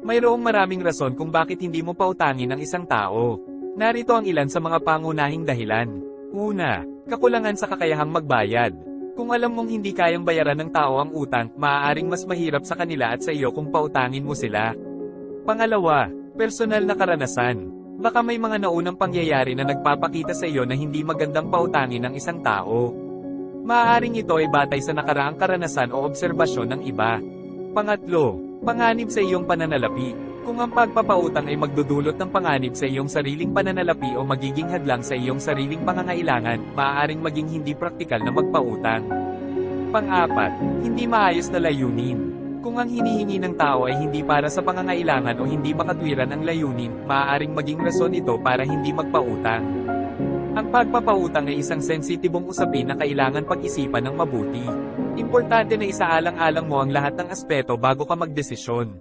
Mayroong maraming rason kung bakit hindi mo pautangin ang isang tao. Narito ang ilan sa mga pangunahing dahilan. Una, kakulangan sa kakayahang magbayad. Kung alam mong hindi kayang bayaran ng tao ang utang, maaaring mas mahirap sa kanila at sa iyo kung pautangin mo sila. Pangalawa, personal na karanasan. Baka may mga naunang pangyayari na nagpapakita sa iyo na hindi magandang pautangin ng isang tao. Maaaring ito ay batay sa nakaraang karanasan o obserbasyon ng iba. Pangatlo, panganib sa iyong pananalapi. Kung ang pagpapautang ay magdudulot ng panganib sa iyong sariling pananalapi o magiging hadlang sa iyong sariling pangangailangan, maaaring maging hindi praktikal na magpautang. Pang-apat, hindi maayos na layunin. Kung ang hinihingi ng tao ay hindi para sa pangangailangan o hindi makatwiran ang layunin, maaaring maging rason ito para hindi magpautang. Ang pagpapautang ay isang sensitibong usapin na kailangan pag-isipan ng mabuti. Importante na isaalang-alang mo ang lahat ng aspeto bago ka magdesisyon.